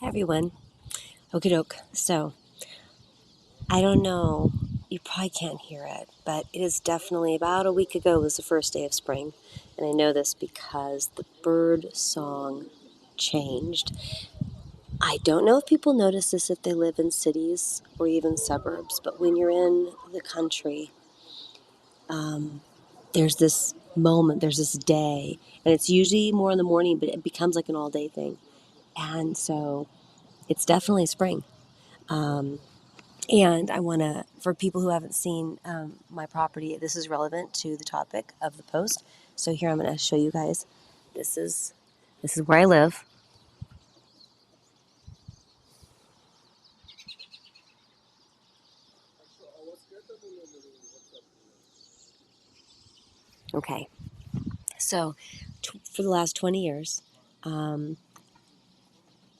Everyone. Okie doke. So, I don't know, you probably can't hear it, but it is definitely about a week ago was the first day of spring. And I know this because the bird song changed. I don't know if people notice this if they live in cities or even suburbs, but when you're in the country, um, there's this moment, there's this day, and it's usually more in the morning, but it becomes like an all day thing. And so it's definitely spring. Um, And I want to, for people who haven't seen my property, this is relevant to the topic of the post. So here I'm going to show you guys. This is this is where I live. Okay, so for the last 20 years, um,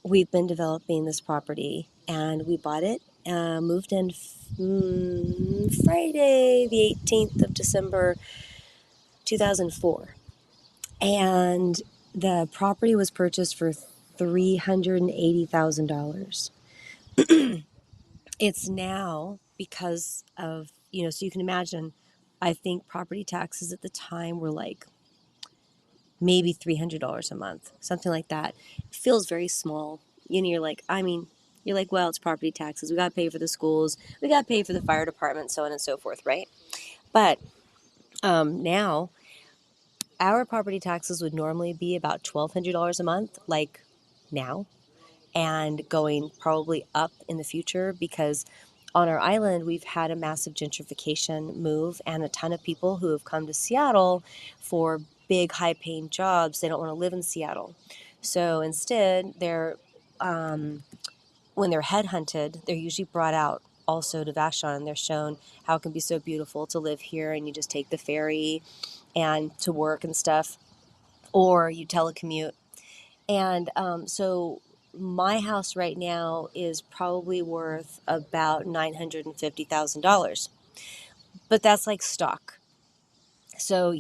we've been developing this property, and we bought it. Moved in Friday, the 18th of December, 2004, and the property was purchased for $380,000. It's now because of, so you can imagine, I think property taxes at the time were like maybe $300 a month, something like that. It feels very small. You're like, well, it's property taxes. We got to pay for the schools. We got to pay for the fire department, so on and so forth, right? But now our property taxes would normally be about $1,200 a month, like now, and going probably up in the future because on our island we've had a massive gentrification move and a ton of people who have come to Seattle for big high paying jobs. They don't want to live in Seattle, so instead when they're headhunted, they're usually brought out also to Vashon, and they're shown how it can be so beautiful to live here, and you just take the ferry and to work and stuff, or you telecommute. And so my house right now is probably worth about $950,000. But that's like stock. So,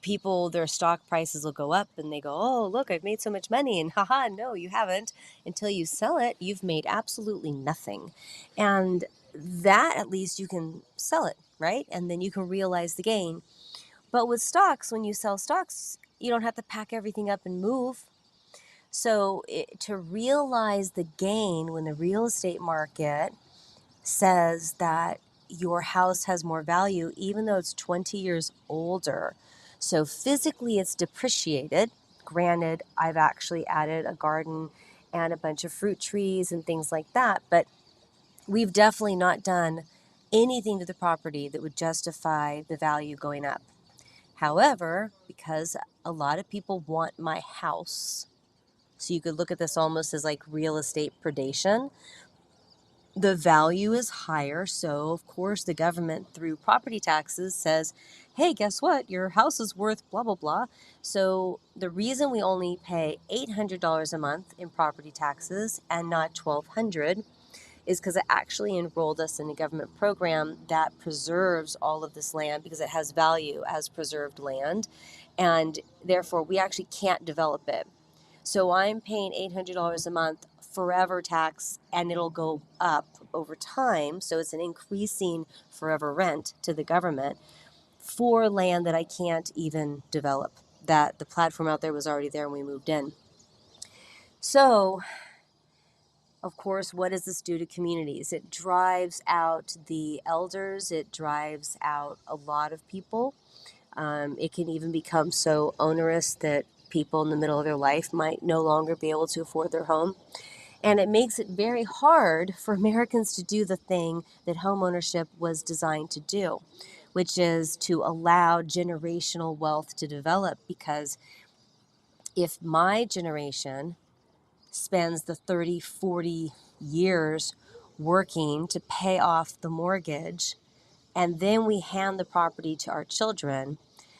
people, their stock prices will go up and they go, oh, look, I've made so much money. And haha, no, you haven't. Until you sell it, you've made absolutely nothing. And that at least you can sell it, right? And then you can realize the gain. But with stocks, when you sell stocks, you don't have to pack everything up and move. So to realize the gain when the real estate market says that your house has more value, even though it's 20 years older. So physically it's depreciated. Granted, I've actually added a garden and a bunch of fruit trees and things like that, but we've definitely not done anything to the property that would justify the value going up. However, because a lot of people want my house, so you could look at this almost as like real estate predation. The value is higher. So, of course, the government, through property taxes, says, hey, guess what? Your house is worth blah, blah, blah. So, the reason we only pay $800 a month in property taxes and not $1,200 is because it actually enrolled us in a government program that preserves all of this land because it has value as preserved land. And therefore, we actually can't develop it. So I'm paying $800 a month forever tax, and it'll go up over time. So it's an increasing forever rent to the government for land that I can't even develop. That the platform out there was already there when we moved in. So, of course, what does this do to communities? It drives out the elders, it drives out a lot of people. It can even become so onerous that people in the middle of their life might no longer be able to afford their home. And it makes it very hard for Americans to do the thing that homeownership was designed to do, which is to allow generational wealth to develop. Because if my generation spends the 30, 40 years working to pay off the mortgage, and then we hand the property to our children,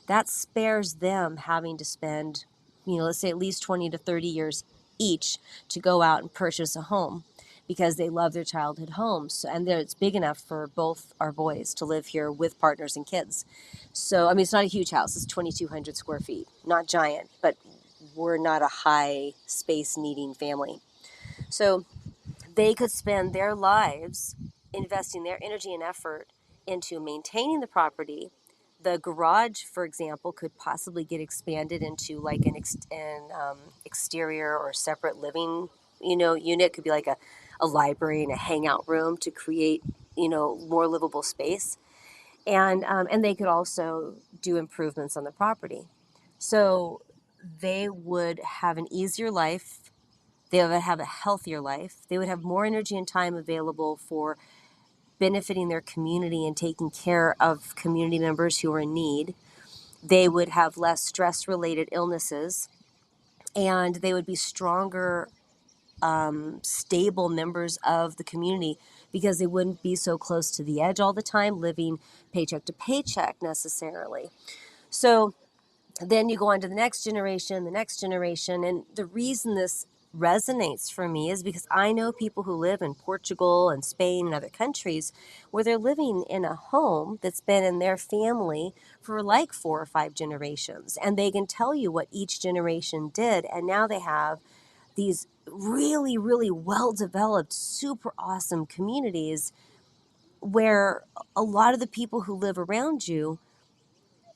that spares them having to spend, let's say at least 20 to 30 years each to go out and purchase a home because they love their childhood homes. And it's big enough for both our boys to live here with partners and kids. So, I mean, it's not a huge house. It's 2,200 square feet, not giant, but we're not a high space needing family. So they could spend their lives investing their energy and effort into maintaining the property. The garage, for example, could possibly get expanded into like an exterior or separate living, unit. Could be like a library and a hangout room to create, more livable space. And they could also do improvements on the property. So they would have an easier life. They would have a healthier life. They would have more energy and time available for benefiting their community and taking care of community members who are in need. They would have less stress related illnesses, and they would be stronger, stable members of the community because they wouldn't be so close to the edge all the time, living paycheck to paycheck necessarily. So then you go on to the next generation. And the reason this resonates for me is because I know people who live in Portugal and Spain and other countries where they're living in a home that's been in their family for like 4 or 5 generations. And they can tell you what each generation did. And now they have these really, really well developed, super awesome communities where a lot of the people who live around you,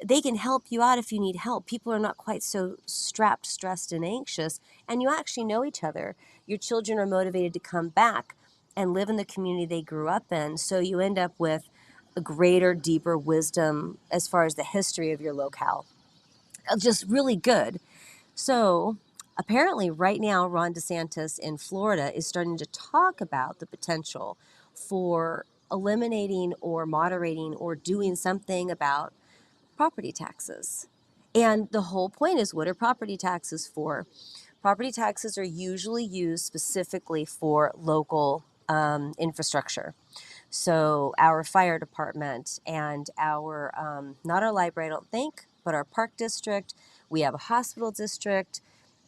they can help you out if you need help. People are not quite so strapped, stressed, and anxious, and you actually know each other. Your children are motivated to come back and live in the community they grew up in, so you end up with a greater, deeper wisdom as far as the history of your locale. Just really good. So apparently, right now, Ron DeSantis in Florida is starting to talk about the potential for eliminating or moderating or doing something about property taxes. And the whole point is, what are property taxes for? Property taxes are usually used specifically for local infrastructure. So our fire department and not our library, I don't think, but our park district. We have a hospital district,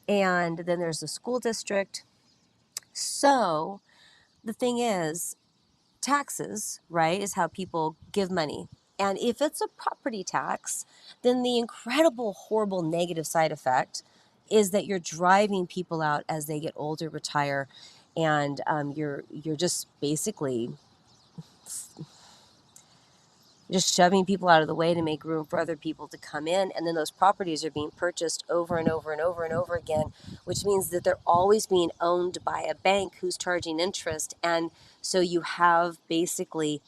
and then there's a school district. So the thing is, taxes, right, is how people give money. And if it's a property tax, then the incredible, horrible negative side effect is that you're driving people out as they get older, retire, and you're just basically just shoving people out of the way to make room for other people to come in. And then those properties are being purchased over and over and over and over again, which means that they're always being owned by a bank who's charging interest. And so you have basically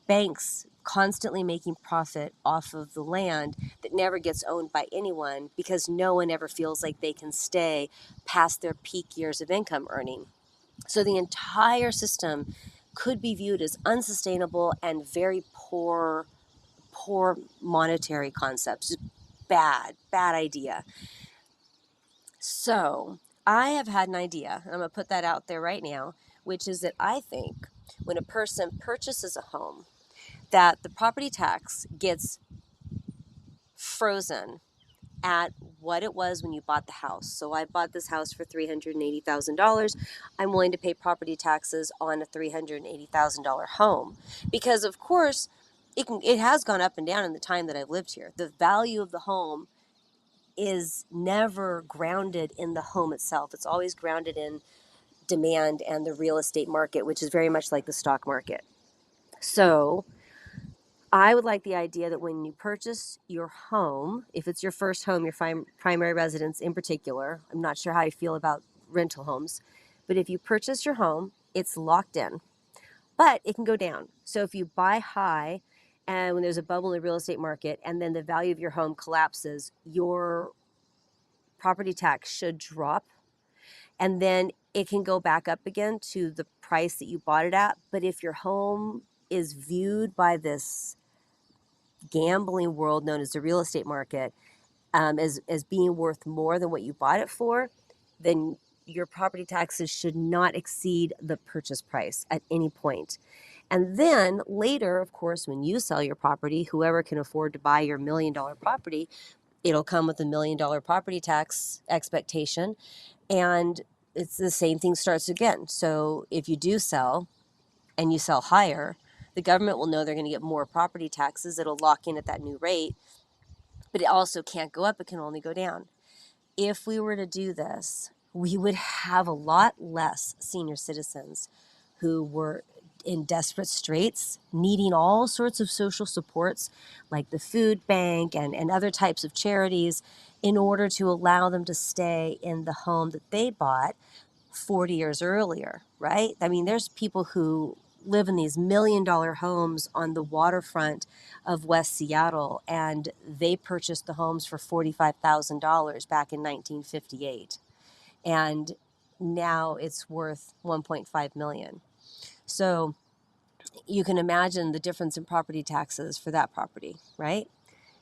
banks constantly making profit off of the land that never gets owned by anyone because no one ever feels like they can stay past their peak years of income earning. So the entire system could be viewed as unsustainable and very poor monetary concepts. Just bad idea. So I have had an idea, and I'm going to put that out there right now, which is that I think when a person purchases a home, that the property tax gets frozen at what it was when you bought the house. So I bought this house for $380,000. I'm willing to pay property taxes on a $380,000 home because, of course, it has gone up and down in the time that I've lived here. The value of the home is never grounded in the home itself. It's always grounded in demand and the real estate market, which is very much like the stock market. So I would like the idea that when you purchase your home, if it's your first home, your primary residence in particular, I'm not sure how you feel about rental homes, but if you purchase your home, it's locked in, but it can go down. So if you buy high and when there's a bubble in the real estate market and then the value of your home collapses, your property tax should drop and then it can go back up again to the price that you bought it at. But if your home is viewed by this gambling world known as the real estate market as being worth more than what you bought it for, then your property taxes should not exceed the purchase price at any point. And then later, of course, when you sell your property, whoever can afford to buy your $1 million property, it'll come with a $1 million property tax expectation. And it's the same thing starts again. So if you do sell and you sell higher, the government will know they're going to get more property taxes. It'll lock in at that new rate, but it also can't go up. It can only go down. If we were to do this, we would have a lot less senior citizens who were in desperate straits, needing all sorts of social supports like the food bank and other types of charities in order to allow them to stay in the home that they bought 40 years earlier, right? I mean, there's people who live in these $1 million homes on the waterfront of West Seattle, and they purchased the homes for $45,000 back in 1958. And now it's worth 1.5 million. So you can imagine the difference in property taxes for that property, right?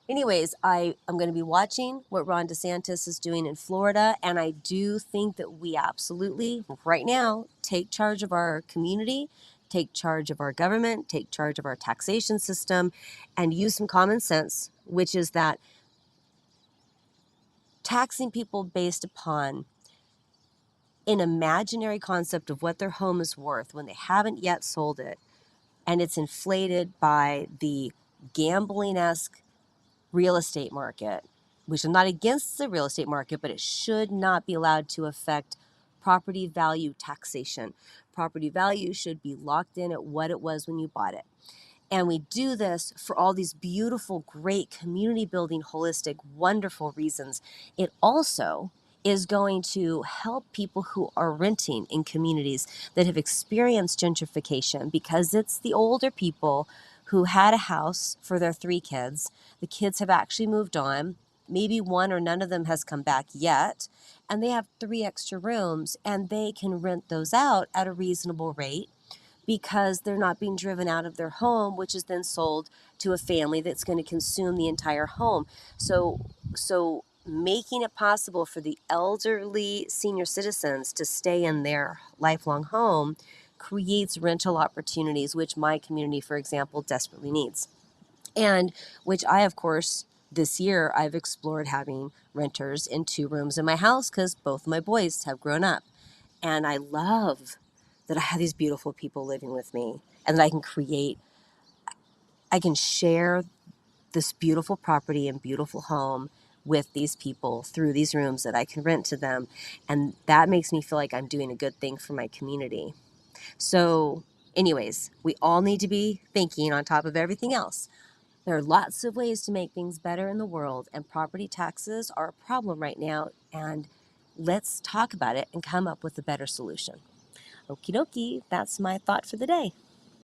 Anyways, I'm going to be watching what Ron DeSantis is doing in Florida, and I do think that we absolutely, right now, take charge of our community, take charge of our government, take charge of our taxation system, and use some common sense, which is that taxing people based upon an imaginary concept of what their home is worth when they haven't yet sold it, and it's inflated by the gambling-esque real estate market, which I'm not against the real estate market, but it should not be allowed to affect property value taxation. Property value should be locked in at what it was when you bought it. And we do this for all these beautiful, great community building, holistic, wonderful reasons. It also is going to help people who are renting in communities that have experienced gentrification, because it's the older people who had a house for their 3 kids. The kids have actually moved on. Maybe one or none of them has come back yet. And they have 3 extra rooms, and they can rent those out at a reasonable rate because they're not being driven out of their home, which is then sold to a family that's going to consume the entire home. So making it possible for the elderly senior citizens to stay in their lifelong home creates rental opportunities, which my community, for example, desperately needs. And which I, of course, this year I've explored having renters in 2 rooms in my house because both my boys have grown up. And I love that I have these beautiful people living with me, and that I can share this beautiful property and beautiful home with these people through these rooms that I can rent to them. And that makes me feel like I'm doing a good thing for my community. So anyways, we all need to be thinking on top of everything else. There are lots of ways to make things better in the world, and property taxes are a problem right now. And let's talk about it and come up with a better solution. Okie dokie, that's my thought for the day.